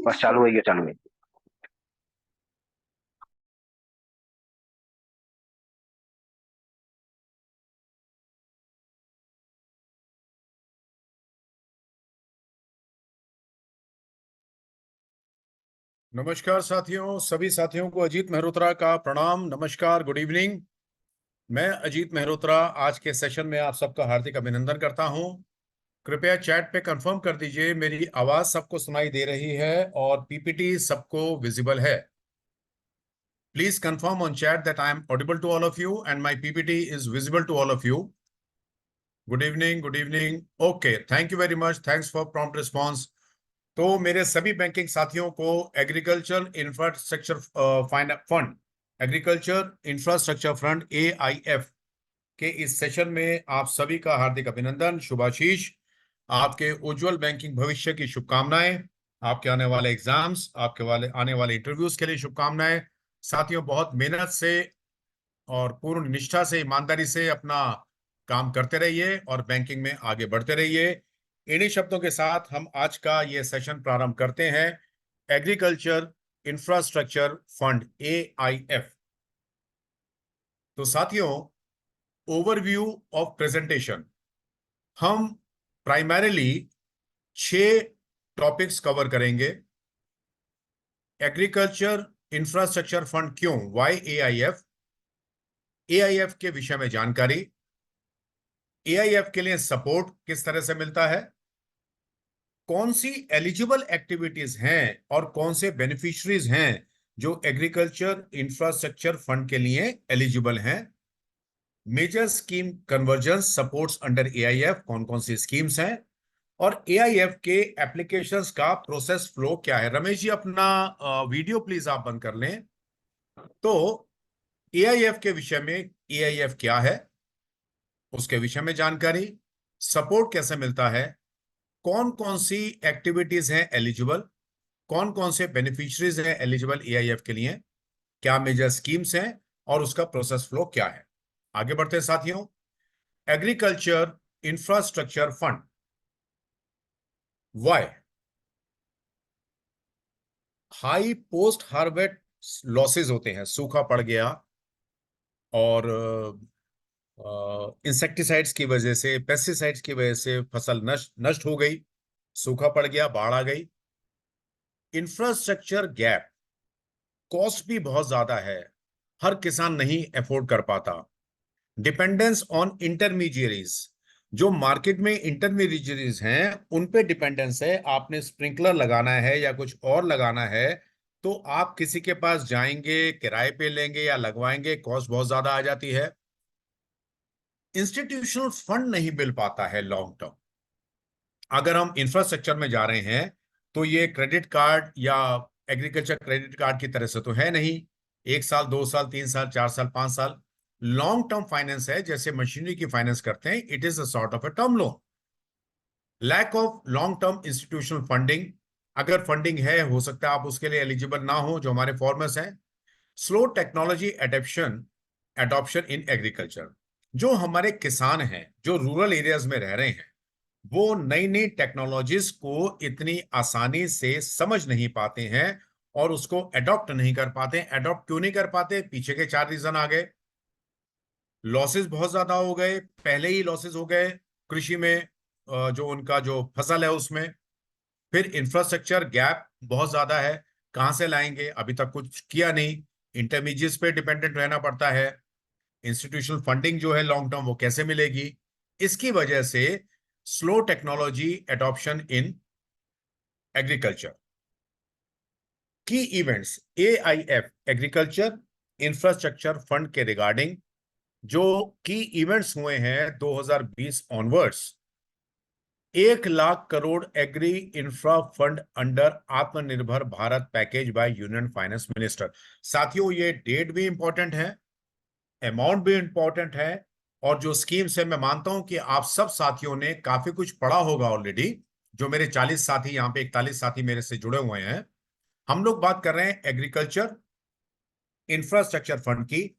बस चालू है, ये चालू है। नमस्कार साथियों, सभी साथियों को अजीत मेहरोत्रा का प्रणाम। नमस्कार, गुड इवनिंग। मैं अजीत मेहरोत्रा आज के सेशन में आप सबका हार्दिक अभिनंदन करता हूं। कृपया चैट पे कंफर्म कर दीजिए मेरी आवाज सबको सुनाई दे रही है और पीपीटी सबको विजिबल है। Please confirm on chat that I am audible to all of you and my PPT is visible to all of you. Good evening, good evening. Okay, thank you very much, thanks for prompt response. तो मेरे सभी banking साथियों को agriculture infrastructure fund, agriculture infrastructure fund AIF के इस session में आप सभी का हार्दिक अभिनंदन, शुभाशीष। आपके उज्जवल बैंकिंग भविष्य की शुभकामनाएं, आपके आने वाले एग्जाम्स, आपके आने वाले इंटरव्यूज के लिए शुभकामनाएं। साथियों, बहुत मेहनत से और पूर्ण निष्ठा से, ईमानदारी से अपना काम करते रहिए और बैंकिंग में आगे बढ़ते रहिए। इन्हीं शब्दों के साथ हम आज का ये सेशन प्रारंभ करते हैं। Agriculture infrastructure fund AIF। तो साथियों, ओवरव्यू ऑफ प्रेजेंटेशन, हम प्राइमरीली 6 टॉपिक्स कवर करेंगे। एग्रीकल्चर इंफ्रास्ट्रक्चर फंड क्यों, वाई AIF के विषय में जानकारी, AIF के लिए सपोर्ट किस तरह से मिलता है, कौन सी एलिजिबल एक्टिविटीज हैं और कौन से बेनिफिशरीज हैं जो एग्रीकल्चर इंफ्रास्ट्रक्चर फंड के लिए एलिजिबल हैं, major scheme convergence supports under AIF, कौन कौन सी स्कीम्स हैं, और AIF के एप्लीकेशंस का प्रोसेस फ्लो क्या है। रमेश जी, अपना वीडियो प्लीज आप बंद कर लें। तो AIF के विषय में, AIF क्या है उसके विषय में जानकारी, सपोर्ट कैसे मिलता है, कौन कौन सी एक्टिविटीज हैं एलिजिबल, कौन कौन से बेनिफिशरीज हैं एलिजिबल AIF के लिए, क्या मेजर स्कीम्स हैं और उसका प्रोसेस फ्लो क्या है। आगे बढ़ते हैं साथियों। Agriculture infrastructure fund, why high post harvest losses होते हैं, सूखा पड़ गया और इंसेक्टिसाइड्स की वजह से, पेस्टिसाइड्स की वजह से फसल नष्ट नष्ट हो गई, सूखा पड़ गया, बाढ़ आ गई। इंफ्रास्ट्रक्चर गैप, कॉस्ट भी बहुत ज्यादा है, हर किसान नहीं अफोर्ड कर पाता। डिपेंडेंस ऑन इंटरमीडियरीज, जो मार्केट में इंटरमीडियरीज हैं उन पे डिपेंडेंस है। आपने स्प्रिंकलर लगाना है या कुछ और लगाना है तो आप किसी के पास जाएंगे, किराए पे लेंगे या लगवाएंगे, कॉस्ट बहुत ज्यादा आ जाती है। इंस्टीट्यूशनल फंड नहीं मिल पाता है लॉन्ग टर्म। अगर हम इंफ्रास्ट्रक्चर में जा रहे हैं तो ये क्रेडिट कार्ड या एग्रीकल्चर क्रेडिट कार्ड की तरह से तो है नहीं, 1 साल 2 साल 3 साल 4 साल 5 साल। लॉन्ग टर्म फाइनेंस है, जैसे मशीनरी की फाइनेंस करते हैं। It is a sort of a term loan. Lack of long term institutional funding, अगर फंडिंग है हो सकता है आप उसके लिए एलिजिबल ना हो, जो हमारे फॉर्मर्स हैं। Slow technology adoption in agriculture, जो हमारे किसान हैं जो रूरल एरियाज में रह रहे हैं वो नई नई टेक्नोलॉजीज को इतनी आसानी से समझ नहीं पाते हैं और उसको अडॉप्ट नहीं कर पाते। अडॉप्ट क्यों नहीं कर पाते? पीछे के 4 रीजन आ गए। लॉसेस बहुत ज्यादा हो गए, पहले ही लॉसेस हो गए कृषि में, जो उनका जो फसल है उसमें। फिर इंफ्रास्ट्रक्चर गैप बहुत ज्यादा है, कहां से लाएंगे, अभी तक कुछ किया नहीं, इंटरमीडिएट्स पे डिपेंडेंट रहना पड़ता है। इंस्टीट्यूशनल फंडिंग जो है लॉन्ग टर्म वो कैसे मिलेगी? इसकी वजह से slow technology adoption in agriculture. की events AIF agriculture infrastructure fund के रिगार्डिंग जो की इवेंट्स हुए हैं 2020 onwards, 1 lakh crore agri infra fund under Atmanirbhar Bharat package by union finance minister. साथियों, ये डेट भी इंपॉर्टेंट है, अमाउंट भी इंपॉर्टेंट है, और जो स्कीम्स है मैं मानता हूं कि आप सब साथियों ने काफी कुछ पढ़ा होगा ऑलरेडी। जो मेरे 40 साथी, यहाँ पे 41 साथी मेरे से जुड़े हुए हैं। हम लोग बात कर रहे हैं एग्रीकल्चर इंफ्रास्ट्रक्चर फंड की।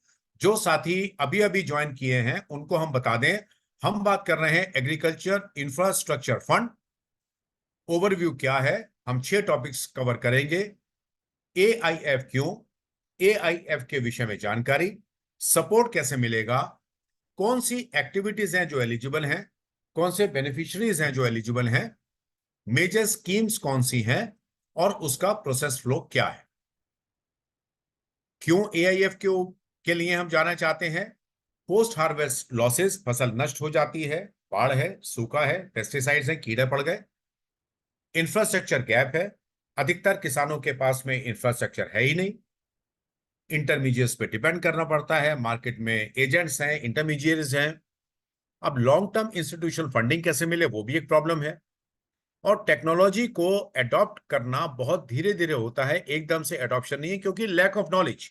जो साथी अभी अभी ज्वाइन किए हैं उनको हम बता दें, हम बात कर रहे हैं एग्रीकल्चर इंफ्रास्ट्रक्चर फंड। ओवरव्यू क्या है, हम 6 टॉपिक्स कवर करेंगे। एआईएफ क्यों, एआईएफ के विषय में जानकारी, सपोर्ट कैसे मिलेगा, कौन सी एक्टिविटीज हैं जो एलिजिबल हैं, कौन से बेनिफिशियरीज हैं जो एलिजिबल हैं, मेजर स्कीम्स कौन सी हैं और उसका प्रोसेस फ्लो क्या है। क्यों एआईएफ क्यों के लिए हम जाना चाहते हैं? पोस्ट हार्वेस्ट लॉसेस, फसल नष्ट हो जाती है, बाढ़ है, सूखा है, पेस्टिसाइड्स हैं, कीड़े पड़ गए। इंफ्रास्ट्रक्चर गैप है, अधिकतर किसानों के पास में इंफ्रास्ट्रक्चर है ही नहीं, इंटरमीडिएट्स पे डिपेंड करना पड़ता है, मार्केट में एजेंट्स हैं, इंटरमीडिएट्स हैं। अब लॉन्ग टर्म इंस्टीट्यूशनल फंडिंग कैसे मिले, वो भी एक प्रॉब्लम है। और टेक्नोलॉजी को अडॉप्ट करना बहुत धीरे धीरे होता है, एकदम से अडॉप्शन नहीं है, क्योंकि lack of knowledge,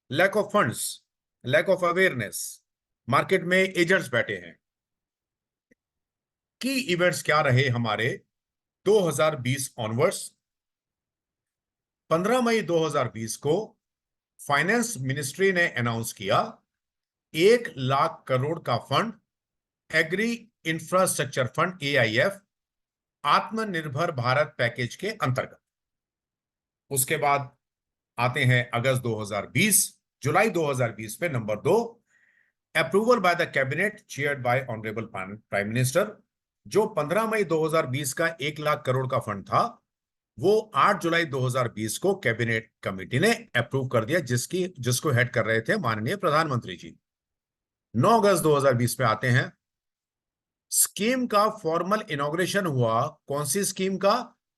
lack of funds, lack of awareness, market में एजेंट्स बैठे हैं। की इवेंट्स क्या रहे हमारे 2020 ऑनवर्ड्स? 15 मई 2020 को फाइनेंस मिनिस्ट्री ने अनाउंस किया 1 लाख करोड़ का fund, agri infrastructure fund AIF, Atmanirbhar Bharat package के अंतर्गत। उसके बाद आते हैं अगस्त 2020, जुलाई 2020 पे number 2, approval by the cabinet chaired by honourable prime minister. जो 15 मई 2020 का 1 लाख करोड़ का फंड था, वो 8 जुलाई 2020 को कैबिनेट कमेटी ने अप्रूव कर दिया, जिसको हेड कर रहे थे माननीय प्रधानमंत्री जी। 9 अगस्त 2020 पे आते हैं, स्कीम का फॉर्मल इनॉग्रेशन हुआ। कौन सी स्कीम का?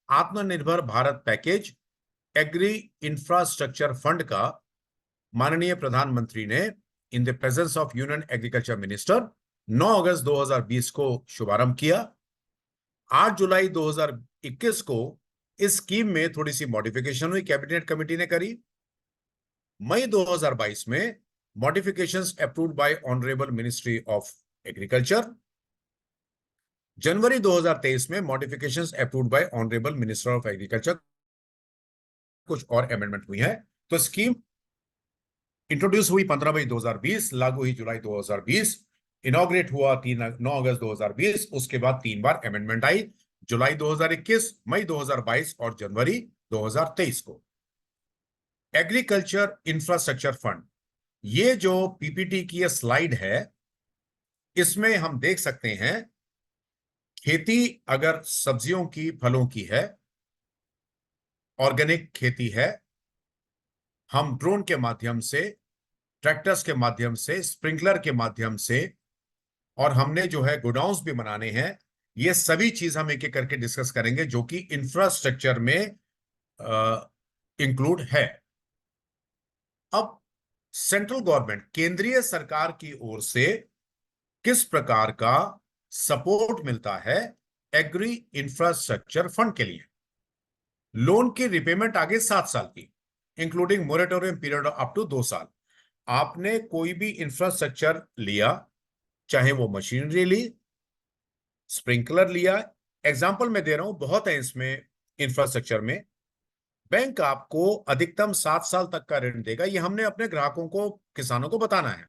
Atmanirbhar Bharat package, agri infrastructure fund का माननीय प्रधानमंत्री ने in the presence of union agriculture minister 9 अगस्त 2020 को शुभारंभ किया। 8 जुलाई 2021 को इस स्कीम में थोड़ी सी मॉडिफिकेशन हुई, कैबिनेट कमेटी ने करी। मई 2022 में modifications approved by honourable ministry of agriculture. जनवरी 2023 में modifications approved by honourable minister of agriculture. कुछ और अमेंडमेंट हुई है। तो स्कीम इंट्रोड्यूस हुई 15 मई 2020, लागू हुई जुलाई 2020, इनॉग्रेट हुआ 9 अगस्त 2020। उसके बाद 3 बार अमेंडमेंट आई, जुलाई 2021, मई 2022 और जनवरी 2023 को। एग्रीकल्चर इंफ्रास्ट्रक्चर फंड, ये जो पीपीटी की ये स्लाइड है, इसमें हम देख सकते हैं खेती अगर सब्जियों की, फलों की है, ऑर्गेनिक खेती है, हम ड्रोन के माध्यम से, ट्रैक्टर्स के माध्यम से, स्प्रिंकलर के माध्यम से, और हमने जो है गोडाउन्स भी बनाने हैं। ये सभी चीज हम एक एक करके डिस्कस करेंगे जो कि इंफ्रास्ट्रक्चर में इंक्लूड है। अब सेंट्रल गवर्नमेंट, केंद्रीय सरकार की ओर से किस प्रकार का सपोर्ट मिलता है एग्री इंफ्रास्ट्रक्चर फंड के लिए? लोन की रिपेमेंट आगे 7 साल की, including moratorium period up to 2 साल। आपने कोई भी इंफ्रास्ट्रक्चर लिया, चाहे वो मशीनरी ली, स्प्रिंकलर लिया, एग्जांपल मैं दे रहा हूं, बहुत है इसमें इंफ्रास्ट्रक्चर में, बैंक आपको अधिकतम 7 साल तक का ऋण देगा। ये हमने अपने ग्राहकों को, किसानों को बताना है।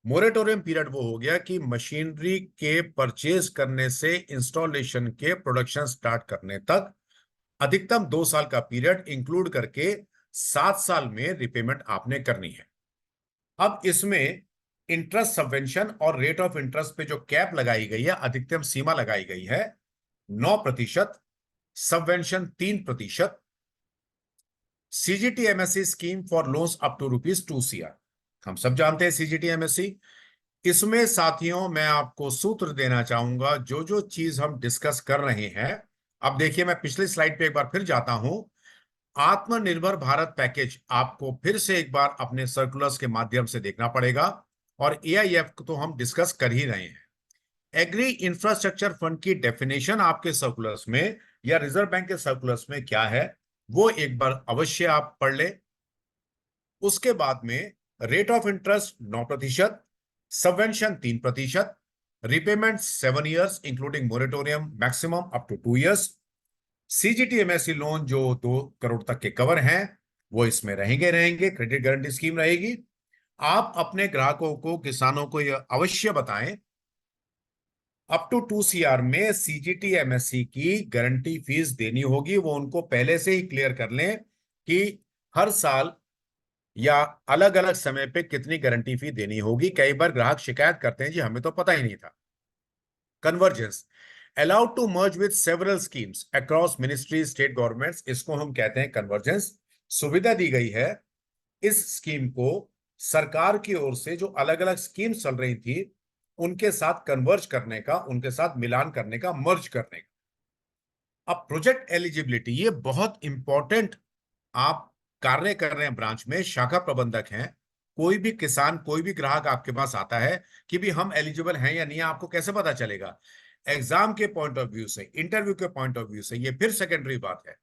मोरेटोरियम पीरियड वो हो गया कि मशीनरी के परचेज करने से इंस्टॉलेशन के प्रोडक्शन स्टार्ट करने तक अधिकतम 2 साल का पीरियड इंक्लूड करके 7 साल में रिपेमेंट आपने करनी है। अब इसमें इंटरेस्ट सबवेंशन और रेट ऑफ इंटरेस्ट पे जो कैप लगाई गई है, अधिकतम सीमा लगाई गई है 9%, subvention 3%। CGTMSC scheme for loans up to ₹2 CR, हम सब जानते हैं सीजीटीएमएससी। इसमें साथियों मैं आपको सूत्र देना चाहूंगा, जो जो चीज हम डिस्कस कर रहे हैं। अब देखिए, मैं पिछली स्लाइड पे एक बार फिर जाता हूं। आत्मनिर्भर भारत पैकेज आपको फिर से एक बार अपने सर्कुलर्स के माध्यम से देखना पड़ेगा, और एआईएफ तो हम डिस्कस कर ही रहे हैं। एग्री इंफ्रास्ट्रक्चर फंड की डेफिनेशन आपके सर्कुलर्स में या रिजर्व बैंक के सर्कुलर्स में क्या है, वो एक बार अवश्य आप पढ़ ले। उसके बाद में rate of interest 9%, subvention 3%, repayment 7 years including moratorium maximum up to 2 years. CGTMSC loan जो 2 करोड़ तक के कवर हैं, वो इसमें रहेंगे, क्रेडिट गारंटी स्कीम रहेगी। आप अपने ग्राहकों को, किसानों को यह अवश्य बताएं अप टू 2 CR में सीजीटी एमएससी की गारंटी फीस देनी होगी। वो उनको पहले से ही क्लियर कर लें कि हर साल या अलग अलग समय पे कितनी गारंटी फी देनी होगी। कई बार ग्राहक शिकायत करते हैं जी हमें तो पता ही नहीं था। Convergence, allowed to merge with several schemes across ministry state governments, इसको हम कहते हैं कन्वर्जेंस। सुविधा दी गई है इस स्कीम को सरकार की ओर से जो अलग अलग स्कीम्स चल रही थी उनके साथ कन्वर्ज करने का, उनके साथ मिलान करने का, मर्ज करने का। अब प्रोजेक्ट एलिजिबिलिटी, ये बहुत इंपॉर्टेंट आप कार्य कर रहे हैं ब्रांच में, शाखा प्रबंधक हैं, कोई भी किसान, कोई भी ग्राहक आपके पास आता है कि भी हम एलिजिबल हैं या नहीं, आपको कैसे पता चलेगा? एग्जाम के पॉइंट ऑफ व्यू से, इंटरव्यू के पॉइंट ऑफ व्यू से, ये फिर सेकेंडरी बात है।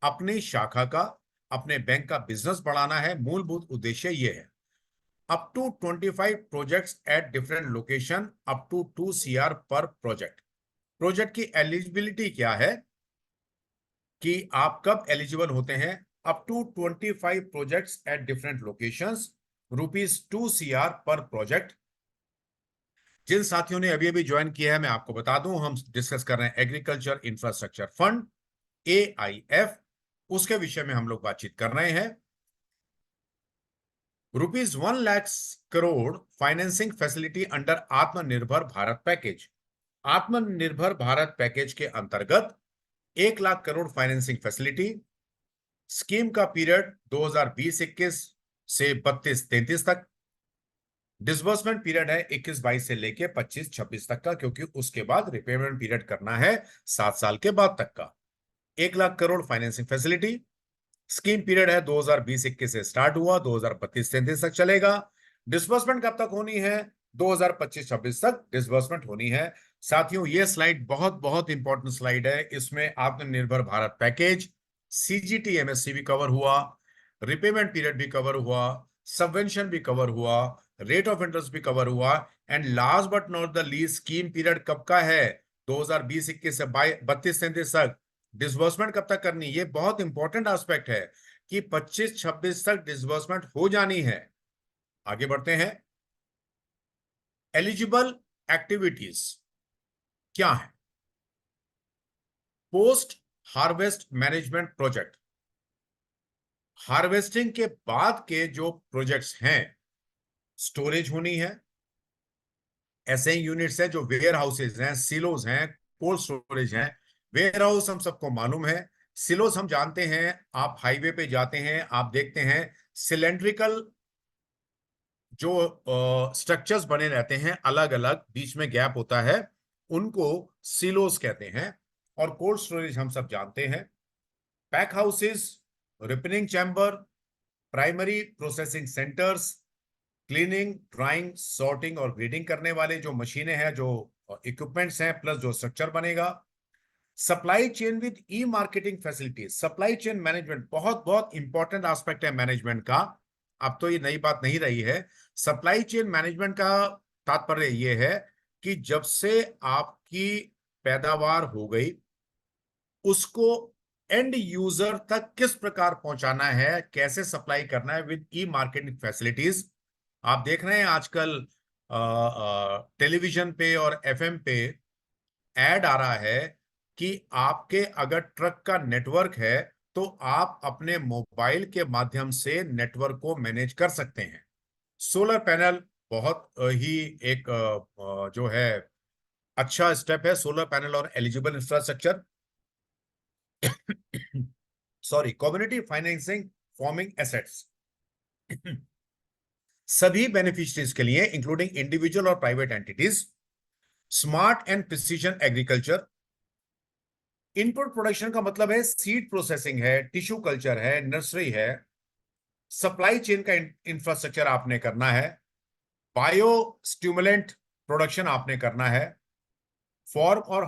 अपनी शाखा का, अपने बैंक का बिजनेस बढ़ाना है, मूलभूत उद्देश्य ये है। Up to 25 projects at different location, up to 2 CR पर प्रोजेक्ट। प्रोजेक्ट की एलिजिबिलिटी क्या है कि आप कब एलिजिबल होते हैं? Up to 25 projects at different locations, ₹2 CR पर प्रोजेक्ट। जिन साथियों ने अभी अभी ज्वाइन किया है मैं आपको बता दूं, हम डिस्कस कर रहे हैं एग्रीकल्चर इंफ्रास्ट्रक्चर फंड, AIF, उसके विषय में हम लोग बातचीत कर रहे हैं। ₹1 lakh crore financing facility under Atmanirbhar Bharat package. आत्मनिर्भर भारत पैकेज के अंतर्गत 1 lakh crore financing facility. Scheme का पीरियड 2020-21 से 32-33 तक। डिसबर्समेंट पीरियड है 21-22 से लेके 25-26 तक का, क्योंकि उसके बाद रिपेमेंट पीरियड करना है 7 साल के बाद तक का। 1 lakh crore financing facility. Scheme period है 2020-21 से स्टार्ट हुआ, 2032-33 तक चलेगा। डिसबर्समेंट कब तक होनी है? 2025-26 तक डिसबर्समेंट होनी है। साथियों, ये स्लाइड बहुत बहुत इंपॉर्टेंट स्लाइड है। इसमें आत्मनिर्भर भारत पैकेज, सीजीटी एमएससी भी कवर हुआ, रिपेमेंट पीरियड भी कवर हुआ, सबवेंशन भी कवर हुआ, रेट ऑफ इंटरेस्ट भी कवर हुआ, and last but not the least scheme period कब का है? 2020-21 से 32-33 तक। डिसबर्समेंट कब तक करनी, ये बहुत इंपॉर्टेंट एस्पेक्ट है कि 25-26 तक डिसबर्समेंट हो जानी है। आगे बढ़ते हैं। एलिजिबल एक्टिविटीज क्या है? Post harvest management project, harvesting के बाद के जो प्रोजेक्ट्स हैं, स्टोरेज होनी है, ऐसे यूनिट्स हैं जो वेयर हाउसेज हैं, सिलोज हैं, कोल्ड स्टोरेज हैं। वेयर हाउस हम सबको मालूम है, सिलोज हम जानते हैं, आप हाईवे पे जाते हैं आप देखते हैं सिलेंड्रिकल जो स्ट्रक्चर्स बने रहते हैं, अलग अलग बीच में गैप होता है, उनको सिलोस कहते हैं। और कोल्ड स्टोरेज हम सब जानते हैं, pack houses, ripening chamber, primary processing centres, cleaning, drawing, sorting और ग्रेडिंग करने वाले जो मशीनें हैं, जो इक्विपमेंट्स हैं, प्लस जो स्ट्रक्चर बनेगा। Supply chain with E marketing facilities, supply chain management बहुत बहुत इंपॉर्टेंट एस्पेक्ट है मैनेजमेंट का। अब तो ये नई बात नहीं रही है। सप्लाई चेन मैनेजमेंट का तात्पर्य ये है कि जब से आपकी पैदावार हो गई, उसको एंड यूजर तक किस प्रकार पहुंचाना है, कैसे सप्लाई करना है विद ई मार्केटिंग फैसिलिटीज। आप देख रहे हैं आजकल टेलीविजन पे और एफएम पे ऐड आ रहा है कि आपके अगर ट्रक का नेटवर्क है तो आप अपने मोबाइल के माध्यम से नेटवर्क को मैनेज कर सकते हैं। सोलर पैनल बहुत ही एक जो है अच्छा स्टेप है, सोलर पैनल और eligible infrastructure. Sorry, community financing forming assets, सभी बेनिफिशियरीज के लिए इंक्लूडिंग इंडिविजुअल और private entities. Smart and precision agriculture, input production का मतलब है सीड प्रोसेसिंग है, टिश्यू कल्चर है, नर्सरी है। सप्लाई चेन का इंफ्रास्ट्रक्चर आपने करना है। बायो स्टिमुलेंट प्रोडक्शन आपने करना है। फॉर्म और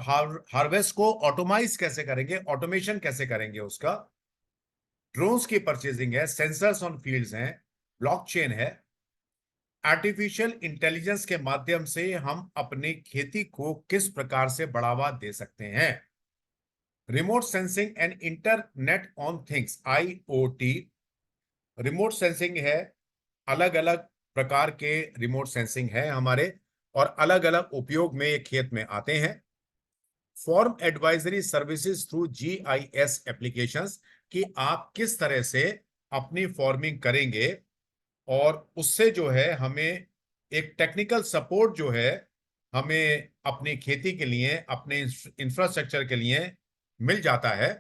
हार्वेस्ट को ऑटोमाइज कैसे करेंगे, ऑटोमेशन कैसे करेंगे उसका। ड्रोन्स की परचेजिंग है, सेंसर्स ऑन फील्ड्स हैं, ब्लॉकचेन है। आर्टिफिशियल इंटेलिजेंस के माध्यम से हम अपनी खेती को किस प्रकार से बढ़ावा दे सकते हैं। Remote sensing and internet on things, IoT। Remote sensing है, अलग अलग प्रकार के रिमोट सेंसिंग है हमारे, और अलग अलग उपयोग में ये खेत में आते हैं। Form advisory services through GIS applications, कि आप किस तरह से अपनी फार्मिंग करेंगे, और उससे जो है हमें एक टेक्निकल सपोर्ट जो है हमें अपनी खेती के लिए, अपने इंफ्रास्ट्रक्चर के लिए मिल जाता है।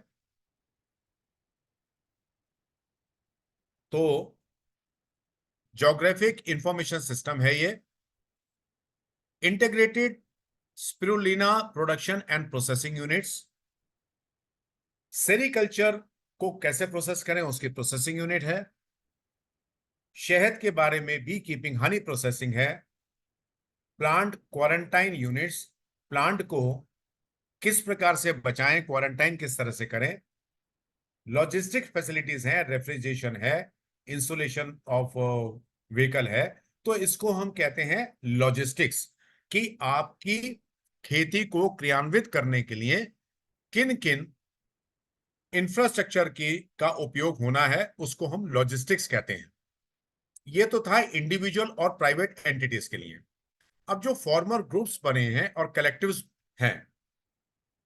तो ज्योग्राफिक इंफॉर्मेशन सिस्टम है ये। Integrated spirulina production and processing units, sericulture को कैसे प्रोसेस करें उसकी प्रोसेसिंग यूनिट है। शहद के बारे में बी कीपिंग हनी प्रोसेसिंग है। प्लांट क्वारंटाइन यूनिट्स, प्लांट को किस प्रकार से बचाएं, क्वारंटाइन किस तरह से करें। लॉजिस्टिक फैसिलिटीज है, रेफ्रिजरेशन है, इंसुलेशन ऑफ व्हीकल है। तो इसको हम कहते हैं लॉजिस्टिक्स, कि आपकी खेती को क्रियान्वित करने के लिए किन किन इंफ्रास्ट्रक्चर की का उपयोग होना है, उसको हम लॉजिस्टिक्स कहते हैं। ये तो था इंडिविजुअल और प्राइवेट एंटिटीज के लिए। अब जो फॉर्मर ग्रुप्स बने हैं और कलेक्टिव्स हैं,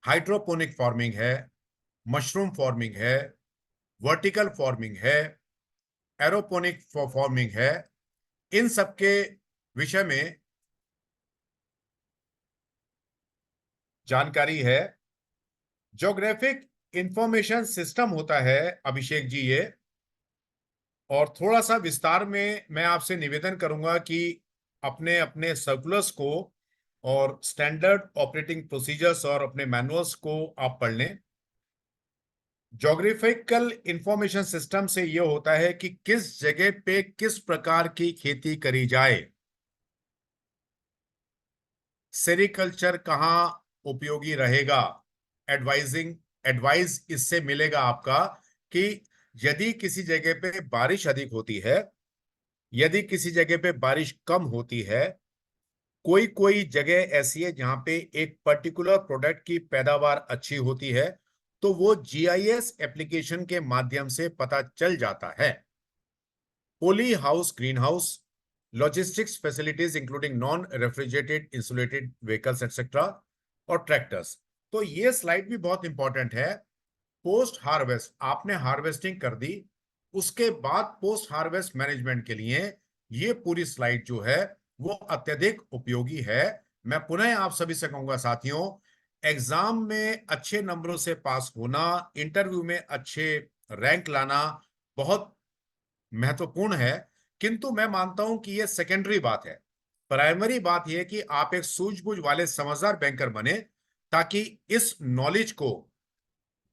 हाइड्रोपोनिक फार्मिंग है, मशरूम फार्मिंग है, वर्टिकल फार्मिंग है, एरोपोनिक फार्मिंग है, इन सब के विषय में जानकारी है। ज्योग्राफिक इंफॉर्मेशन सिस्टम होता है अभिषेक जी ये, और थोड़ा सा विस्तार में मैं आपसे निवेदन करूंगा कि अपने अपने सर्कुलर्स को और स्टैंडर्ड ऑपरेटिंग प्रोसीजर्स और अपने मैनुअल्स को आप पढ़ लें। ज्योग्राफिकल इंफॉर्मेशन सिस्टम से यह होता है कि किस जगह पे किस प्रकार की खेती करी जाए, सेरिकल्चर कहाँ उपयोगी रहेगा, एडवाइस इससे मिलेगा आपका कि यदि किसी जगह पे बारिश अधिक होती है, यदि किसी जगह पे बारिश कम होती है, कोई कोई जगह ऐसी है जहां पे एक पर्टिकुलर प्रोडक्ट की पैदावार अच्छी होती है, तो वो जीआईएस एप्लीकेशन के माध्यम से पता चल जाता है। Poly house, green house, logistics facilities including non refrigerated insulated vehicles etcetera, और ट्रैक्टर्स। तो ये स्लाइड भी बहुत इंपॉर्टेंट है। पोस्ट हार्वेस्ट, आपने हार्वेस्टिंग कर दी, उसके बाद पोस्ट हार्वेस्ट मैनेजमेंट के लिए ये पूरी स्लाइड जो है वो अत्यधिक उपयोगी है। मैं पुनः आप सभी से कहूंगा साथियों, एग्जाम में अच्छे नंबरों से पास होना, इंटरव्यू में अच्छे रैंक लाना बहुत महत्वपूर्ण है, किंतु मैं मानता हूं कि यह सेकेंडरी बात है। प्राइमरी बात यह कि आप एक सूझबूझ वाले समझदार बैंकर बने, ताकि इस नॉलेज को,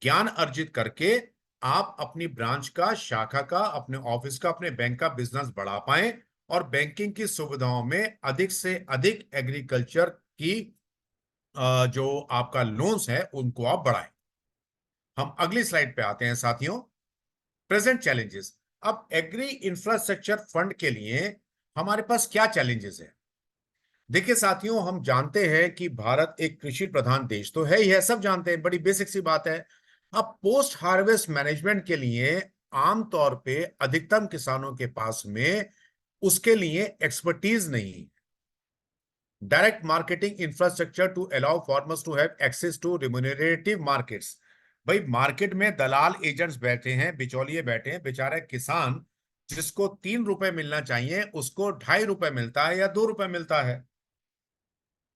ज्ञान अर्जित करके आप अपनी ब्रांच का, शाखा का, अपने ऑफिस का, अपने बैंक का बिजनेस बढ़ा पाएं, और बैंकिंग की सुविधाओं में अधिक से अधिक एग्रीकल्चर की जो आपका लोन्स है उनको आप बढ़ाएं। हम अगली स्लाइड पे आते हैं साथियों, प्रेजेंट चैलेंजेस। अब एग्री इंफ्रास्ट्रक्चर फंड के लिए हमारे पास क्या चैलेंजेस है? देखिए साथियों, हम जानते हैं कि भारत एक कृषि प्रधान देश तो है ही है, सब जानते हैं, बड़ी बेसिक सी बात है। अब पोस्ट हार्वेस्ट मैनेजमेंट के लिए आमतौर पे अधिकतम किसानों के पास में उसके लिए एक्सपर्टीज नहीं। Direct marketing infrastructure to allow farmers to have access to remunerative markets. भाई मार्केट में दलाल एजेंट्स बैठे हैं, बिचौलिए बैठे हैं, बेचारे किसान जिसको 3 रुपए मिलना चाहिए उसको 2.5 रुपए मिलता है या 2 रुपए मिलता है।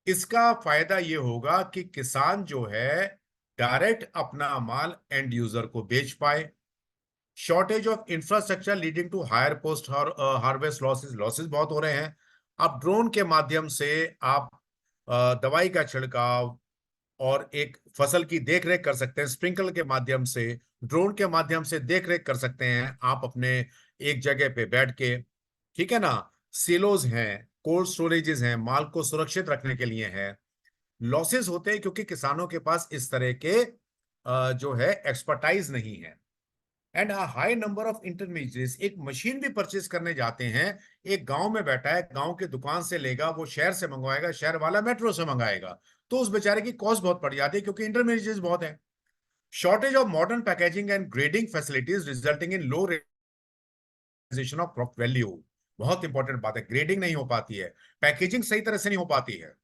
इसका फायदा ये होगा कि किसान जो है डायरेक्ट अपना माल एंड यूजर को बेच पाए। Shortage of infrastructure leading to higher post harvest losses, losses बहुत हो रहे हैं। अब ड्रोन के माध्यम से आप दवाई का छिड़काव और एक फसल की देखरेख कर सकते हैं, स्प्रिंकल के माध्यम से, ड्रोन के माध्यम से देखरेख कर सकते हैं आप अपने एक जगह पे बैठ के, ठीक है ना। सिलोज हैं, कोल्ड स्टोरेजेस हैं, माल को सुरक्षित रखने के लिए है। लॉसेस होते हैं क्योंकि किसानों के पास इस तरह के जो है एक्सपर्टाइज नहीं है। And high number of intermediates, एक मशीन भी परचेज करने जाते हैं, एक गांव में बैठा है, गांव के दुकान से लेगा, वो शहर से मंगवाएगा, शहर वाला मेट्रो से मंगाएगा, तो उस बेचारे की कॉस्ट बहुत पड़ जाती है क्योंकि इंटरमीडिएट्स बहुत है। Shortage of modern packaging and grading facilities resulting in low of crop value. बहुत इंपॉर्टेंट बात है, ग्रेडिंग नहीं हो पाती है, पैकेजिंग सही तरह से नहीं हो पाती है,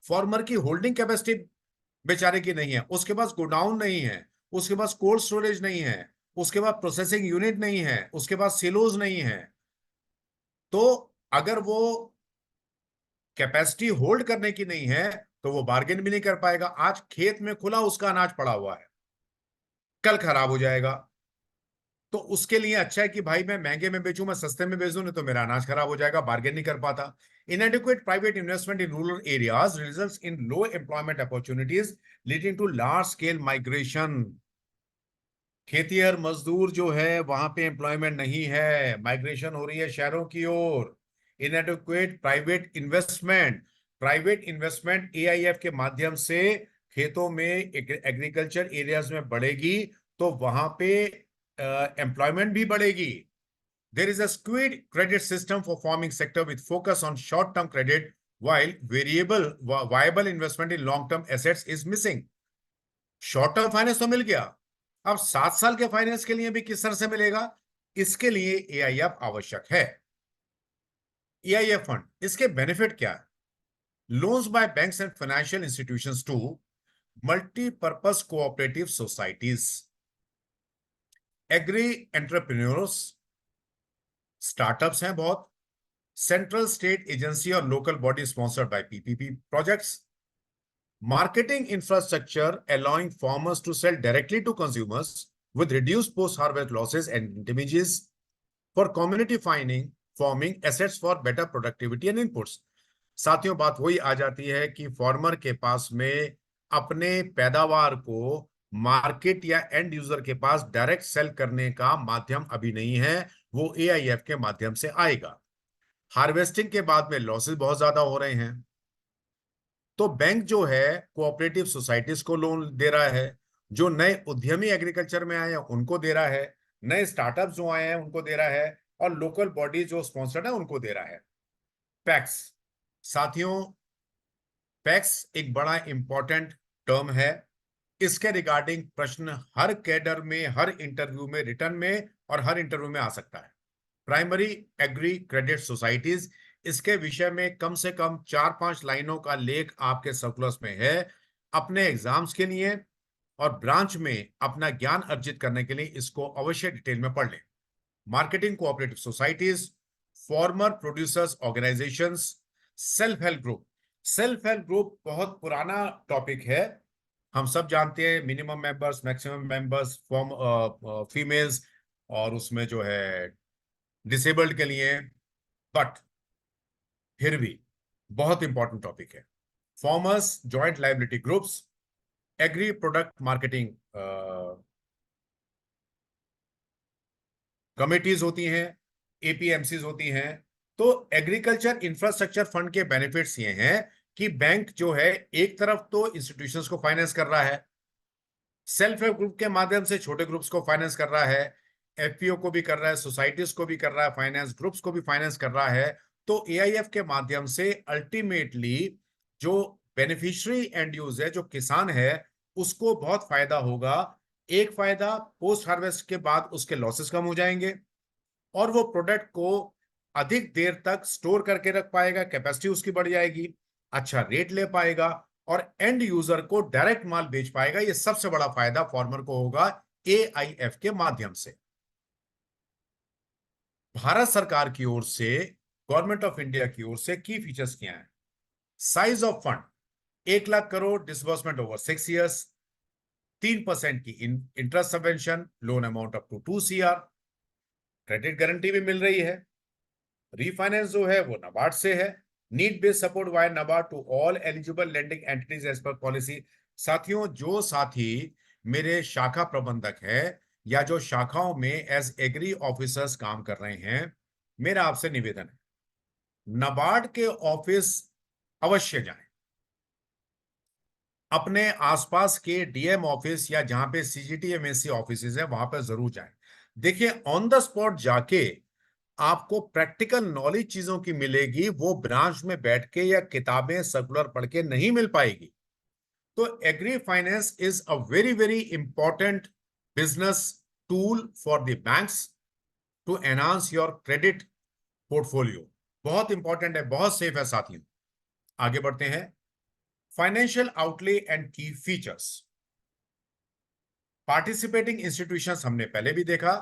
फार्मर की होल्डिंग कैपेसिटी बेचारे की नहीं है, उसके पास गोडाउन नहीं है, उसके पास कोल्ड स्टोरेज नहीं है, उसके पास प्रोसेसिंग यूनिट नहीं है, उसके पास सिलोज नहीं है। तो अगर वो कैपेसिटी होल्ड करने की नहीं है तो वो बार्गेन भी नहीं कर पाएगा। आज खेत में खुला उसका अनाज पड़ा हुआ है, कल खराब हो जाएगा। तो उसके लिए अच्छा है कि भाई मैं महंगे में बेचूं, मैं सस्ते में बेचूं, नहीं तो मेरा अनाज खराब हो जाएगा, बार्गेन नहीं कर पाता। Inadequate private investment in rural areas results in low employment opportunities leading to large scale migration. खेतिहर मजदूर जो है वहां पे एम्प्लॉयमेंट नहीं है, माइग्रेशन हो रही है शहरों की ओर। इनएडिक्वेट प्राइवेट इन्वेस्टमेंट एआईएफ के माध्यम से खेतों में एग्रीकल्चर एरियाज में बढ़ेगी तो वहां पे एम्प्लॉयमेंट भी बढ़ेगी। There is a skewed credit system for farming sector with focus on short-term credit while viable investment in long-term assets is missing. Short term finance तो मिल गया, अब 7 साल के फाइनेंस के लिए भी किस तरह से मिलेगा? इसके लिए एआईएफ आवश्यक है। एआईएफ फंड, इसके बेनिफिट क्या है? Loans by banks and financial institutions to multipurpose cooperative societies, agri entrepreneurs, startups हैं बहुत, सेंट्रल स्टेट एजेंसी और local body sponsored by PPP projects, marketing infrastructure allowing farmers to sell directly to consumers with reduced post-harvest losses and damages, for community farming assets for better productivity and inputs। साथियों, बात वही आ जाती है कि farmer के पास में अपने पैदावार को मार्केट या एंड यूजर के पास डायरेक्ट सेल करने का माध्यम अभी नहीं है, वो एआईएफ के माध्यम से आएगा। हार्वेस्टिंग के बाद में लॉसेस बहुत ज्यादा हो रहे हैं, तो बैंक जो है कोऑपरेटिव सोसाइटीज को लोन दे रहा है, जो नए उद्यमी एग्रीकल्चर में आए हैं उनको दे रहा है, नए स्टार्टअप जो आए हैं उनको दे रहा है, और लोकल बॉडी जो स्पॉन्सर्ड है उनको दे रहा है। पैक्स, साथियों पैक्स एक बड़ा इंपॉर्टेंट टर्म है। इसके रिगार्डिंग प्रश्न हर कैडर में, हर इंटरव्यू में, रिटर्न में और हर इंटरव्यू में आ सकता है। प्राइमरी एग्री क्रेडिट सोसाइटीज, इसके विषय में कम से कम 4-5 लाइनों का लेख आपके सर्कुलर्स में है। अपने एग्जाम्स के लिए और ब्रांच में अपना ज्ञान अर्जित करने के लिए इसको अवश्य डिटेल में पढ़ लें। Marketing cooperative societies, farmer producers organisations, self help group. Self help group बहुत पुराना टॉपिक है, हम सब जानते हैं minimum members, maximum members, females, और उसमें जो है डिसेबल्ड के लिए, बट फिर भी बहुत इंपॉर्टेंट टॉपिक है। Farmers joint liability groups, agree product marketing committees होती हैं, एपीएमसीज होती हैं। तो एग्रीकल्चर इंफ्रास्ट्रक्चर फंड के बेनिफिट्स ये हैं कि बैंक जो है एक तरफ तो इंस्टीट्यूशंस को फाइनेंस कर रहा है, सेल्फ हेल्प ग्रुप के माध्यम से छोटे ग्रुप्स को फाइनेंस कर रहा है, एफपीओ को भी कर रहा है, सोसाइटीज को भी कर रहा है, फाइनेंस ग्रुप्स को भी फाइनेंस कर रहा है। तो एआईएफ के माध्यम से अल्टीमेटली जो बेनिफिशियरी एंड यूज है, जो किसान है, उसको बहुत फायदा होगा। एक फायदा, पोस्ट हार्वेस्ट के बाद उसके लॉसेस कम हो जाएंगे और वो प्रोडक्ट को अधिक देर तक स्टोर करके रख पाएगा, कैपेसिटी उसकी बढ़ जाएगी, अच्छा रेट ले पाएगा और एंड यूजर को डायरेक्ट माल बेच पाएगा। ये सबसे बड़ा फायदा फार्मर को होगा एआईएफ के माध्यम से। भारत सरकार की ओर से, गवर्नमेंट ऑफ इंडिया की ओर से की फीचर्स क्या है? Size of fund 1 lakh crore, disbursement over 6 years, 3% की interest subvention, loan amount up to 2 CR, credit guarantee भी मिल रही है, रीफाइनेंस जो है वो नाबार्ड से है, need based support by NABARD to all eligible lending entities as per policy. साथियों, जो साथी मेरे शाखा प्रबंधक है या जो शाखाओं में एज एग्री ऑफिसर्स काम कर रहे हैं, मेरा आपसे निवेदन है, नाबार्ड के ऑफिस अवश्य जाएं, अपने आसपास के डीएम ऑफिस या जहां पे सीजीटीएमएससी ऑफिस है वहां पर जरूर जाएं। देखिए, ऑन द स्पॉट जाके आपको प्रैक्टिकल नॉलेज चीजों की मिलेगी, वो ब्रांच में बैठ के या किताबें सर्कुलर पढ़ के नहीं मिल पाएगी। तो agri finance is a very very important business tool for the banks to enhance your credit portfolio बहुत इंपॉर्टेंट है, बहुत सेफ है साथियों। आगे बढ़ते हैं। फाइनेंशियल आउटले एंड की फीचर्स। पार्टिसिपेटिंग इंस्टीट्यूशंस हमने पहले भी देखा।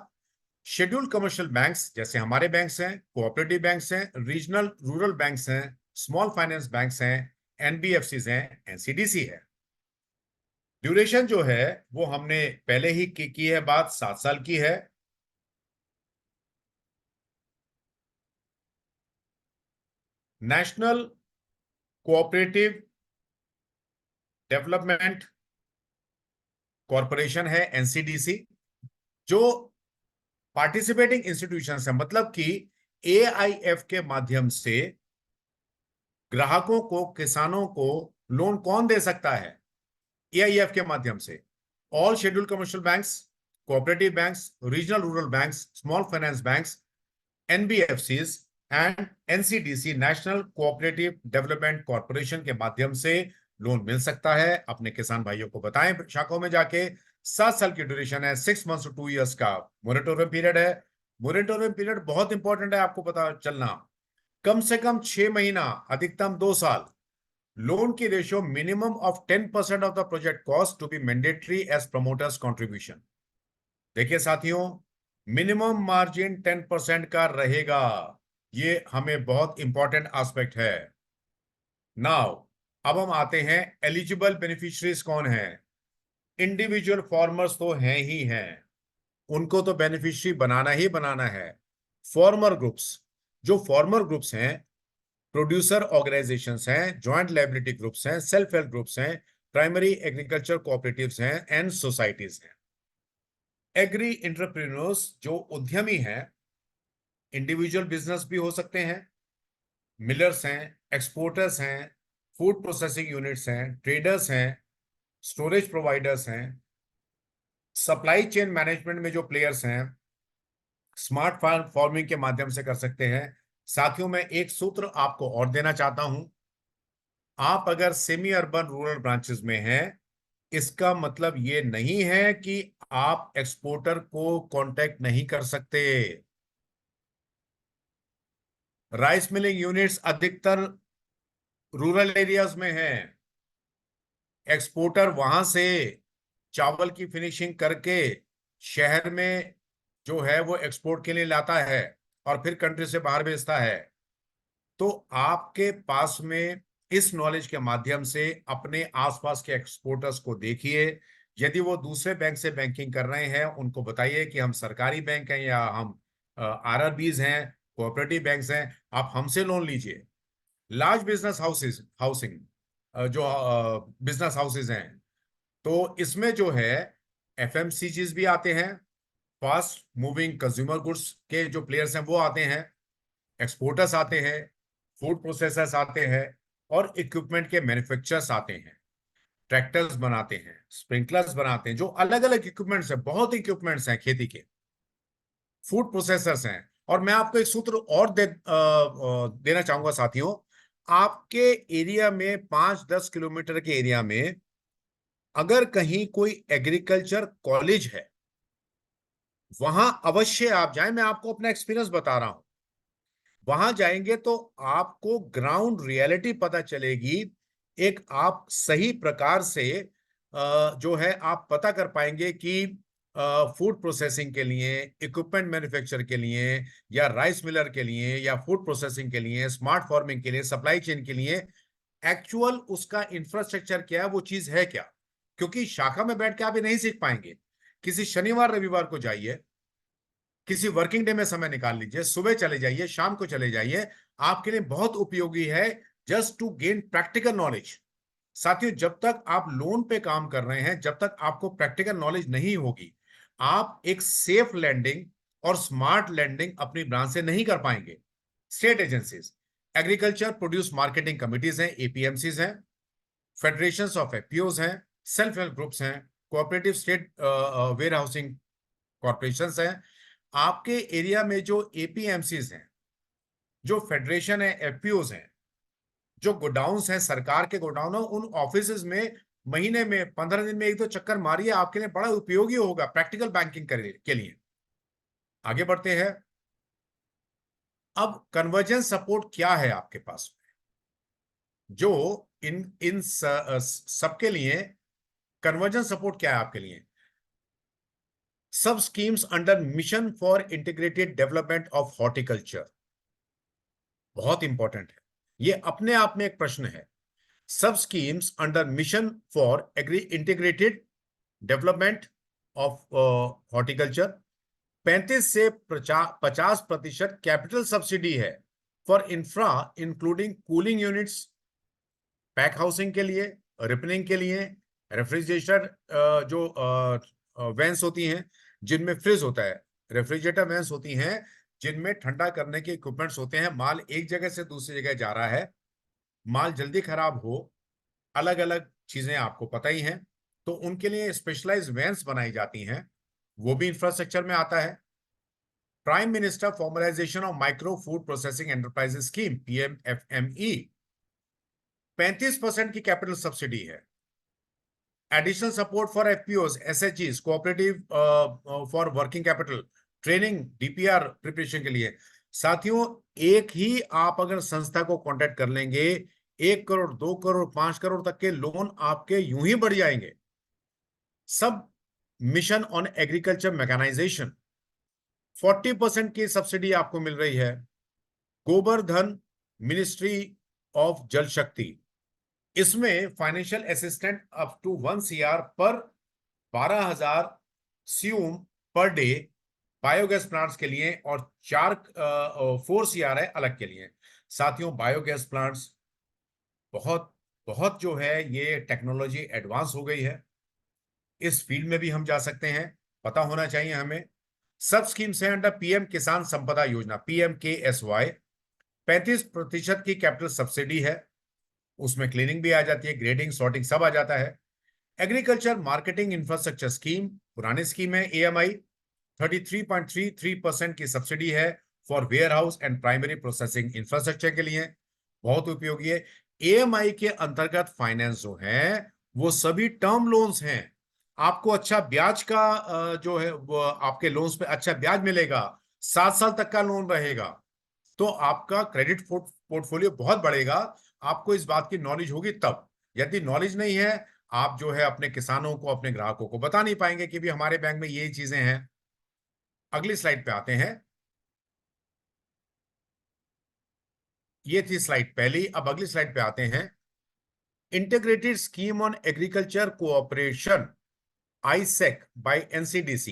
शेड्यूल कमर्शियल बैंक्स जैसे हमारे बैंक्स हैं, कोऑपरेटिव बैंक्स हैं, रीजनल रूरल बैंक्स हैं, स्मॉल फाइनेंस बैंक्स हैं, एनबीएफसीज हैं, एनसीडीसी है। ड्यूरेशन जो है वो हमने पहले ही की है बात, 7 साल की है। नेशनल कोऑपरेटिव डेवलपमेंट कॉरपोरेशन है, एनसीडीसी, जो पार्टिसिपेटिंग इंस्टीट्यूशन है, मतलब कि एआईएफ के माध्यम से ग्राहकों को, किसानों को लोन कौन दे सकता है? एआईएफ के माध्यम से all schedule commercial banks, cooperative banks, regional rural banks, small finance banks, NBFCs and NCDC, national cooperative development corporation के माध्यम से लोन मिल सकता है। अपने किसान भाइयों को बताएं शाखाओं में जाके। 7 साल की ड्यूरेशन है, 6 मंथ्स टू 2 ईयर्स का मोरेटोरियम पीरियड है। मोरेटोरियम पीरियड बहुत इंपॉर्टेंट है, आपको पता चलना। कम से कम 6 महीना, अधिकतम 2 साल। लोन की ratio minimum of 10% of the project cost to be mandatory as promoters contribution. देखिए साथियों, मिनिमम मार्जिन 10% का रहेगा, ये हमें बहुत इंपॉर्टेंट एस्पेक्ट है। नाउ अब हम आते हैं, एलिजिबल बेनिफिशियरीज कौन है? इंडिविजुअल फार्मर्स तो हैं ही हैं, उनको तो बेनिफिशियरी बनाना ही बनाना है। फार्मर ग्रुप्स, जो फार्मर ग्रुप्स हैं, प्रोड्यूसर ऑर्गेनाइजेशंस हैं, जॉइंट लायबिलिटी ग्रुप्स हैं, सेल्फ हेल्प ग्रुप्स हैं, प्राइमरी एग्रीकल्चर कोऑपरेटिव्स हैं एंड सोसाइटीज हैं। एग्री एंटरप्रेन्योर्स जो उद्यमी हैं, इंडिविजुअल बिजनेस भी हो सकते हैं, मिलर्स हैं, एक्सपोर्टर्स हैं, फूड प्रोसेसिंग यूनिट्स हैं, ट्रेडर्स हैं, स्टोरेज प्रोवाइडर्स हैं, सप्लाई चेन मैनेजमेंट में जो प्लेयर्स हैं, स्मार्ट फार्मिंग के माध्यम से कर सकते हैं। साथियों, मैं एक सूत्र आपको और देना चाहता हूं। आप अगर सेमी अर्बन रूरल ब्रांचेस में हैं, इसका मतलब ये नहीं है कि आप एक्सपोर्टर को कांटेक्ट नहीं कर सकते। राइस मिलिंग यूनिट्स अधिकतर रूरल एरियाज में हैं। एक्सपोर्टर वहां से चावल की फिनिशिंग करके शहर में जो है वो एक्सपोर्ट के लिए लाता है और फिर कंट्री से बाहर भेजता है। तो आपके पास में इस नॉलेज के माध्यम से अपने आसपास के एक्सपोर्टर्स को देखिए। यदि वो दूसरे बैंक से बैंकिंग कर रहे हैं, उनको बताइए कि हम सरकारी बैंक हैं या हम आरआरबीज हैं, कोऑपरेटिव बैंक्स हैं, आप हमसे लोन लीजिए। लार्ज बिजनेस हाउसेज, हाउसिंग जो बिजनेस हाउसेज हैं, तो इसमें जो है एफएमसीजीज भी आते हैं, फास्ट मूविंग कंज्यूमर गुड्स के जो प्लेयर्स हैं वो आते हैं, एक्सपोर्टर्स आते हैं, फूड प्रोसेसर्स आते हैं, और इक्विपमेंट के मैन्युफैक्चरर्स आते हैं। ट्रैक्टर्स बनाते हैं, स्प्रिंकलर्स बनाते हैं, जो अलग अलग इक्विपमेंट्स हैं, बहुत इक्विपमेंट्स हैं खेती के। फूड प्रोसेसर्स हैं। और मैं आपको एक सूत्र और देना चाहूंगा साथियों। आपके एरिया में 5-10 किलोमीटर के एरिया में अगर कहीं कोई एग्रीकल्चर कॉलेज है, वहां अवश्य आप जाएं। मैं आपको अपना एक्सपीरियंस बता रहा हूं। वहां जाएंगे तो आपको ग्राउंड रियलिटी पता चलेगी। एक आप सही प्रकार से जो है आप पता कर पाएंगे कि फूड प्रोसेसिंग के लिए, इक्विपमेंट मैन्युफैक्चर के लिए, या राइस मिलर के लिए, या फूड प्रोसेसिंग के लिए, स्मार्ट फार्मिंग के लिए, सप्लाई चेन के लिए एक्चुअल उसका इंफ्रास्ट्रक्चर क्या है, वो चीज है क्या। क्योंकि शाखा में बैठ के आप ये नहीं सीख पाएंगे। किसी शनिवार रविवार को जाइए, किसी वर्किंग डे में समय निकाल लीजिए, सुबह चले जाइए, शाम को चले जाइए, आपके लिए बहुत उपयोगी है, just to gain practical knowledge. साथियों, जब तक आप लोन पे काम कर रहे हैं, जब तक आपको प्रैक्टिकल नॉलेज नहीं होगी, आप एक सेफ लैंडिंग और स्मार्ट लैंडिंग अपनी ब्रांच से नहीं कर पाएंगे। State agencies, agriculture produce marketing committees हैं, एपीएमसीज हैं, फेडरेशंस ऑफ एफपीओज हैं, सेल्फ हेल्प ग्रुप्स हैं, cooperative state warehousing corporations हैं। आपके एरिया में जो एपीएमसीज हैं, जो फेडरेशन है, एफपीओज हैं, जो गोडाउन्स हैं, सरकार के गोडाउन है, उन ऑफिसेज में महीने में 15 दिन में 1-2 चक्कर मारिए, आपके लिए बड़ा उपयोगी होगा प्रैक्टिकल बैंकिंग के लिए। आगे बढ़ते हैं। अब कन्वर्जेंस सपोर्ट क्या है आपके पास में, जो इन इन सबके लिए कन्वर्जेंस सपोर्ट क्या है आपके लिए? सब schemes under mission for integrated development of horticulture, बहुत इंपॉर्टेंट है, ये अपने आप में एक प्रश्न है। सब schemes under mission for integrated development of horticulture, 35 से 50% कैपिटल सब्सिडी है for infra including cooling units, pack housing के लिए, रिपनिंग के लिए, रेफ्रिजरेटर जो वैन्स होती हैं जिनमें फ्रिज होता है, रेफ्रिजरेटर वैन्स होती हैं जिनमें ठंडा करने के इक्विपमेंट्स होते हैं। माल एक जगह से दूसरी जगह जा रहा है, माल जल्दी खराब हो, अलग अलग चीजें आपको पता ही हैं, तो उनके लिए स्पेशलाइज्ड वैन्स बनाई जाती हैं, वो भी इंफ्रास्ट्रक्चर में आता है। Prime minister formalisation of micro food processing enterprises scheme PMFME, 35% की कैपिटल सब्सिडी है। Additional support for FPOs, SHGs, cooperative for working capital, training, DPR preparation के लिए। साथियों, एक ही आप अगर संस्था को कांटेक्ट कर लेंगे, 1 करोड़ 2 करोड़ 5 करोड़ तक के लोन आपके यूं ही बढ़ जाएंगे। सब मिशन ऑन एग्रीकल्चर मैकेनाइजेशन, 40% की सब्सिडी आपको मिल रही है। गोवर्धन मिनिस्ट्री ऑफ जल शक्ति, इसमें financial assistant up to 1 CR पर 12,000 CUM per day biogas plants के लिए, और 4 CR है अलग के लिए। साथियों, बायोगैस प्लांट्स बहुत बहुत जो है ये टेक्नोलॉजी एडवांस हो गई है, इस फील्ड में भी हम जा सकते हैं, पता होना चाहिए हमें। सब स्कीम्स है अंडर PM किसान संपदा योजना, PMKSY, 35% की कैपिटल सब्सिडी है, उसमें क्लीनिंग भी आ जाती है, ग्रेडिंग सॉर्टिंग सब आ जाता है। एग्रीकल्चर मार्केटिंग इंफ्रास्ट्रक्चर स्कीम, पुरानी स्कीम है AMI, 33.33% की सब्सिडी है for warehouse and primary processing infrastructure के लिए, बहुत उपयोगी है। AMI के अंतर्गत फाइनेंस जो है वो सभी टर्म लोन्स हैं, आपको अच्छा ब्याज का जो है वो आपके लोन्स पे अच्छा ब्याज मिलेगा, 7 साल तक का लोन रहेगा, तो आपका क्रेडिट पोर्टफोलियो बहुत बढ़ेगा। आपको इस बात की नॉलेज होगी तब, यदि नॉलेज नहीं है, आप जो है अपने किसानों को, अपने ग्राहकों को बता नहीं पाएंगे कि भी हमारे बैंक में ये चीजें हैं। अगली स्लाइड पे आते हैं, ये थी स्लाइड पहली, अब अगली स्लाइड पे आते हैं। Integrated scheme on agriculture cooperation, ISEC by NCDC,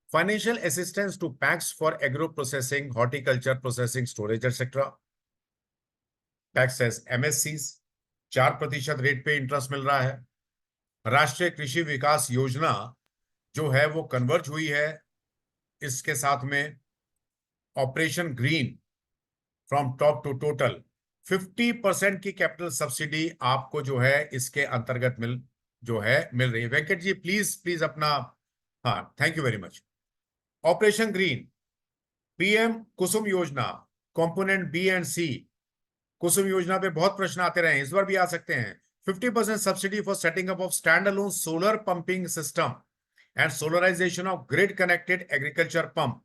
financial assistance to PACS for agro processing, horticulture processing, storage etcetera, tax as MSCs, 4% rate पे इंटरेस्ट मिल रहा है। राष्ट्रीय कृषि विकास योजना जो है वो कन्वर्ज हुई है इसके साथ में। Operation green, from top to total, 50% की कैपिटल सब्सिडी आपको जो है इसके अंतर्गत मिल रही है। वेंकट जी प्लीज प्लीज अपना, हाँ thank you very much. Operation green, PM कुसुम योजना, कंपोनेंट B एंड C, कुसुम योजना पे बहुत प्रश्न आते रहे, इस बार भी आ सकते हैं। 50% subsidy for setting up of stand alone solar pumping system and solarization of grid connected agriculture pump,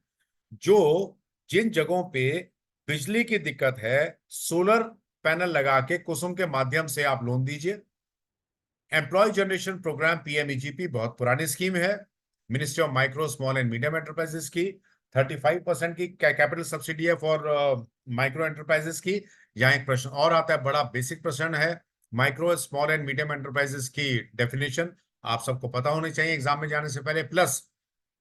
जो जिन जगहों पे बिजली की दिक्कत है, सोलर पैनल लगा के कुसुम के माध्यम से आप लोन दीजिए। एम्प्लॉय जनरेशन प्रोग्राम PMEGP, बहुत पुरानी स्कीम है, ministry of micro small and medium enterprises की, 35% की कैपिटल सब्सिडी है फॉर माइक्रो एंटरप्राइजेस की। यहाँ एक प्रश्न और आता है, बड़ा बेसिक प्रश्न है, micro small and medium enterprises की डेफिनेशन आप सबको पता होनी चाहिए एग्जाम में जाने से पहले। प्लस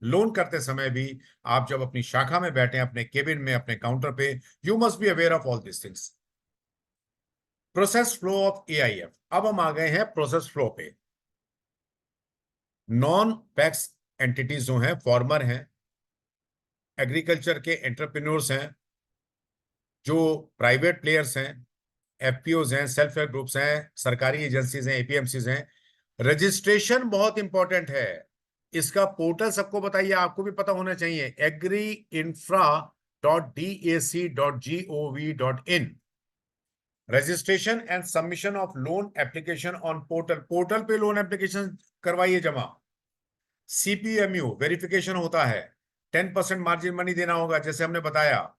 लोन करते समय भी आप जब अपनी शाखा में बैठे, अपने केबिन में, अपने काउंटर पे, you must be aware of all this things. Process flow of AIF, अब हम आ गए हैं प्रोसेस फ्लो पे। नॉन पैक्स एंटिटीज जो हैं, फॉर्मर हैं, एग्रीकल्चर के एंटरप्रेन्योर्स हैं, जो प्राइवेट प्लेयर्स हैं, FPOs हैं, सेल्फ हेल्प ग्रुप्स हैं, सरकारी एजेंसीज हैं, APMCs हैं। रजिस्ट्रेशन बहुत इंपॉर्टेंट है, इसका पोर्टल सबको बताइए, आपको भी पता होना चाहिए, agriinfra.dac.gov.in, registration and submission of loan application on portal, portal पे लोन एप्लीकेशन करवाइए जमा। CPMU वेरिफिकेशन होता है, 10% मार्जिन मनी देना होगा जैसे हमने बताया।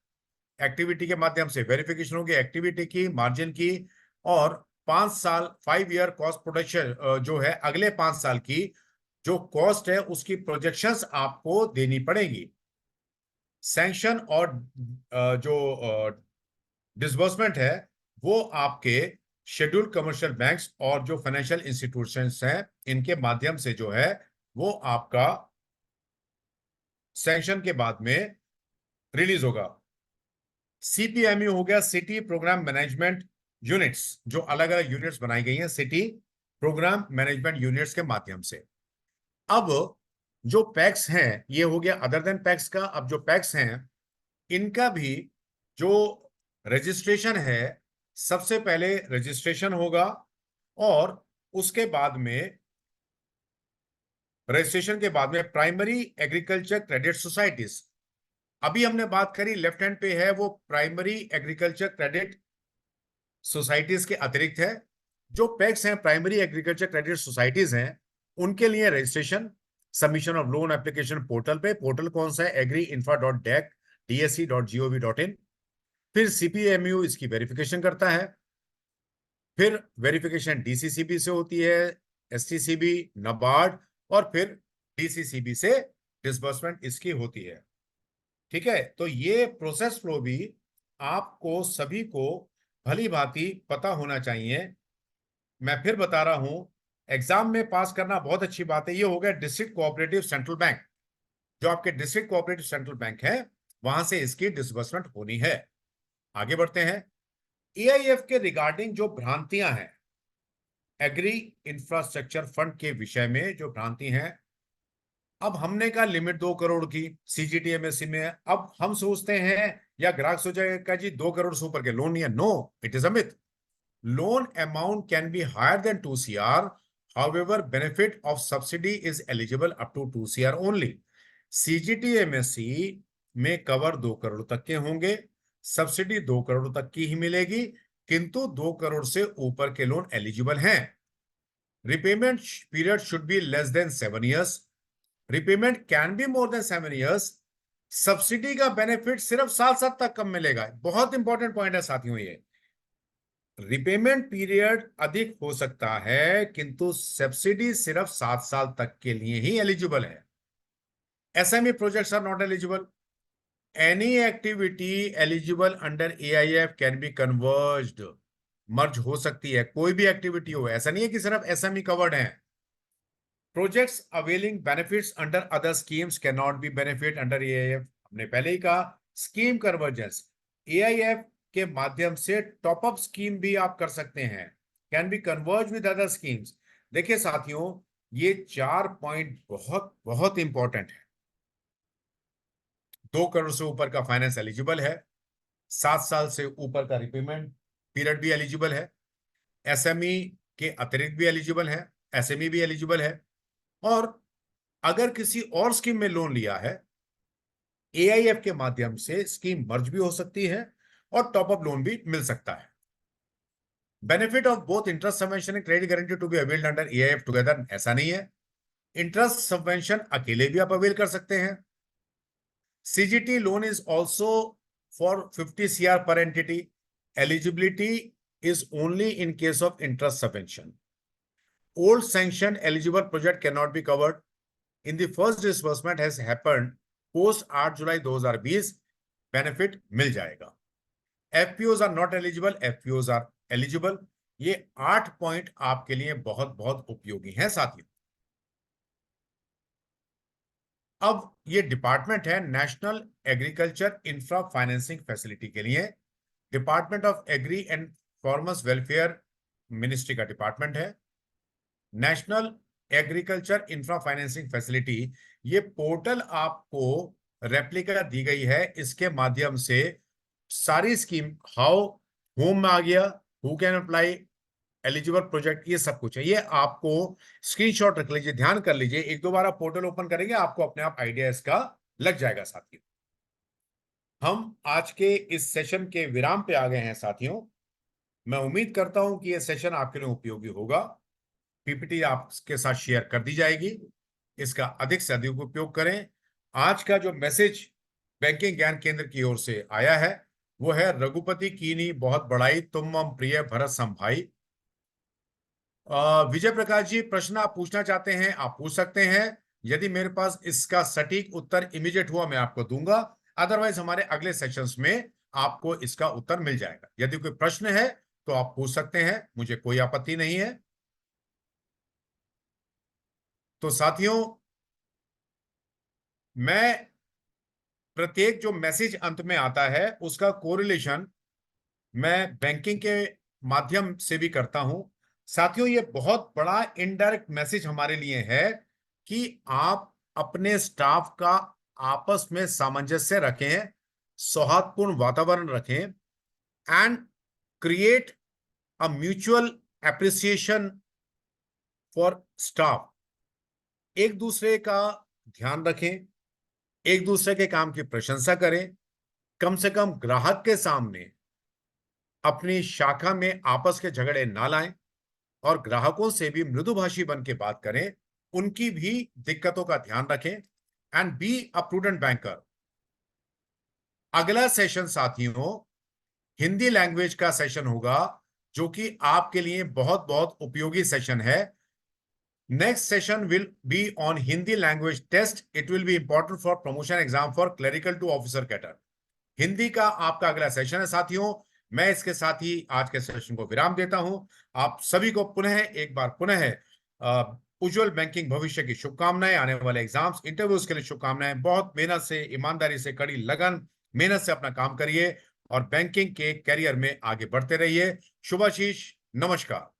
एक्टिविटी के माध्यम से वेरिफिकेशन होगी एक्टिविटी की, मार्जिन की, और 5 साल 5 ईयर कॉस्ट प्रोडक्शन जो है अगले 5 साल की जो कॉस्ट है उसकी प्रोजेक्शंस आपको देनी पड़ेगी। सैंक्शन और जो डिसबर्समेंट है वो आपके शेड्यूल्ड कमर्शियल बैंक्स और जो फाइनेंशियल इंस्टीट्यूशंस हैं इनके माध्यम से जो है वो आपका सैंक्शन के बाद में रिलीज होगा। सीपीएमयू हो गया, सिटी प्रोग्राम मैनेजमेंट यूनिट्स, जो अलग अलग यूनिट्स बनाई गई हैं सिटी प्रोग्राम मैनेजमेंट यूनिट्स के माध्यम से। अब जो पैक्स हैं ये हो गया अदर देन पैक्स का। अब जो पैक्स हैं इनका भी जो रजिस्ट्रेशन है, सबसे पहले रजिस्ट्रेशन होगा और उसके बाद में रजिस्ट्रेशन के बाद में प्राइमरी एग्रीकल्चर क्रेडिट सोसाइटीज, अभी हमने बात करी लेफ्ट हैंड पे है वो प्राइमरी एग्रीकल्चर क्रेडिट सोसाइटीज के अतिरिक्त है। जो पैक्स हैं प्राइमरी एग्रीकल्चर क्रेडिट सोसाइटीज हैं उनके लिए registration submission of loan application portal पे, पोर्टल कौन सा है agriinfra.dac.dsc.gov.in। फिर सीपीएमयू इसकी वेरिफिकेशन करता है, फिर वेरिफिकेशन डीसीसीबी से होती है, एसटीसीबी, नाबार्ड, और फिर डीसीसीबी से डिसबर्समेंट इसकी होती है। ठीक है, तो ये प्रोसेस फ्लो भी आपको सभी को भली भांति पता होना चाहिए। मैं फिर बता रहा हूं, एग्जाम में पास करना बहुत अच्छी बात है। ये हो गया डिस्ट्रिक्ट कोऑपरेटिव सेंट्रल बैंक, जो आपके डिस्ट्रिक्ट कोऑपरेटिव सेंट्रल बैंक है वहां से इसकी डिसबर्समेंट होनी है। आगे बढ़ते हैं। एआईएफ के रिगार्डिंग जो भ्रांतियां हैं एग्री इंफ्रास्ट्रक्चर फंड के विषय में, जो भ्रांति हैं, अब हमने कहा लिमिट 2 करोड़ की सीजीटीएमएससी में है। अब हम सोचते हैं या ग्राहक सोचेगा जी 2 करोड़ से ऊपर के लोन नहीं है। No, it is a myth. Loan amount can be higher than 2 CR, however benefit of subsidy is eligible up to 2 CR only। CGTMSC में कवर 2 करोड़ तक के होंगे, सब्सिडी 2 करोड़ तक की ही मिलेगी, किंतु 2 करोड़ से ऊपर के लोन एलिजिबल हैं। Repayment period should be less than 7 years, repayment can be more than 7 years। Subsidy का बेनिफिट सिर्फ 7 साल तक कम मिलेगा। बहुत इंपॉर्टेंट पॉइंट है साथियों, ये रिपेमेंट पीरियड अधिक हो सकता है किंतु सब्सिडी सिर्फ 7 साल तक के लिए ही एलिजिबल है। SME projects are not eligible. Any activity eligible under AIF can be converged, merge हो सकती है, कोई भी एक्टिविटी हो, ऐसा नहीं है कि सिर्फ एसएमई कवर्ड है। Projects availing benefits under other schemes can not be benefit under AIF. हमने पहले ही कहा स्कीम कन्वर्जेंस, एआईएफ के माध्यम से टॉपअप स्कीम भी आप कर सकते हैं, can be converge with other schemes. देखिए साथियों, ये 4 पॉइंट बहुत बहुत इंपॉर्टेंट है। 2 करोड़ से ऊपर का फाइनेंस एलिजिबल है, 7 साल से ऊपर का रिपेमेंट पीरियड भी एलिजिबल है, एसएमई के अतिरिक्त भी एलिजिबल है, एसएमई भी एलिजिबल है, और अगर किसी और स्कीम में लोन लिया है एआईएफ के माध्यम से स्कीम मर्ज भी हो सकती है और टॉपअप लोन भी मिल सकता है। Benefit of both interest subvention and credit guarantee to be availed under AIF together, ऐसा नहीं है। इंटरेस्ट सबवेंशन अकेले भी आप अवेल कर सकते हैं। CGT loan is also for 50 CR per entity, eligibility is only in case of interest subvention. Old sanction eligible project cannot be covered in the first disbursement has happened post 8 जुलाई 2020, benefit मिल जाएगा। FPOs are not eligible, FPOs are eligible. ये 8 point आपके लिए बहुत बहुत उपयोगी हैं साथियों। अब ये डिपार्टमेंट है national agriculture infra financing facility के लिए, department of agri and farmers welfare ministry का डिपार्टमेंट है। National agriculture infra financing facility, ये पोर्टल आपको रेप्लिका दी गई है, इसके माध्यम से सारी स्कीम, हाउ, होम में आ गया, who can apply, eligible project, ये सब कुछ है। ये आपको स्क्रीनशॉट रख लीजिए, ध्यान कर लीजिए, 1-2 बार आप पोर्टल ओपन करेंगे आपको अपने आप आइडिया इसका लग जाएगा साथियों। हम आज के इस सेशन के विराम पे आ गए हैं साथियों। मैं उम्मीद करता हूं कि यह सेशन आपके लिए उपयोगी होगा। पीपीटी आपके साथ शेयर कर दी जाएगी, इसका अधिक से अधिक उपयोग करें। आज का जो मैसेज बैंकिंग ज्ञान केंद्र की ओर से आया है वो है रघुपति कीनी बहुत बड़ाई तुम मम प्रिय भरत सम भाई। विजय प्रकाश जी, प्रश्न आप पूछना चाहते हैं आप पूछ सकते हैं। यदि मेरे पास इसका सटीक उत्तर इमीडिएट हुआ मैं आपको दूंगा, अदरवाइज हमारे अगले सेशंस में आपको इसका उत्तर मिल जाएगा। यदि कोई प्रश्न है तो आप पूछ सकते हैं, मुझे कोई आपत्ति नहीं है। तो साथियों, मैं प्रत्येक जो मैसेज अंत में आता है उसका कोरिलेशन मैं बैंकिंग के माध्यम से भी करता हूं। साथियों, ये बहुत बड़ा इनडायरेक्ट मैसेज हमारे लिए है कि आप अपने स्टाफ का आपस में सामंजस्य रखें, सौहार्दपूर्ण वातावरण रखें and create a mutual appreciation for staff. एक दूसरे का ध्यान रखें, एक दूसरे के काम की प्रशंसा करें, कम से कम ग्राहक के सामने अपनी शाखा में आपस के झगड़े ना लाएं और ग्राहकों से भी मृदुभाषी बन के बात करें, उनकी भी दिक्कतों का ध्यान रखें and be a prudent banker. अगला सेशन साथियों हिंदी लैंग्वेज का सेशन होगा, जो कि आपके लिए बहुत बहुत उपयोगी सेशन है। Next session will be on Hindi language test. It will be important for promotion exam for clerical to officer cadre. Hindi का आपका अगला सेशन है साथियों। मैं इसके साथ ही आज के सेशन को विराम देता हूं। आप सभी को पुनः एक बार पुनः उज्जवल बैंकिंग भविष्य की शुभकामनाएं। आने वाले एग्जाम्स इंटरव्यूज के लिए शुभकामनाएं। बहुत मेहनत से, ईमानदारी से, कड़ी लगन मेहनत से अपना काम करिए और बैंकिंग के कैरियर में आगे बढ़ते रहिए। शुभाशीष, नमस्कार।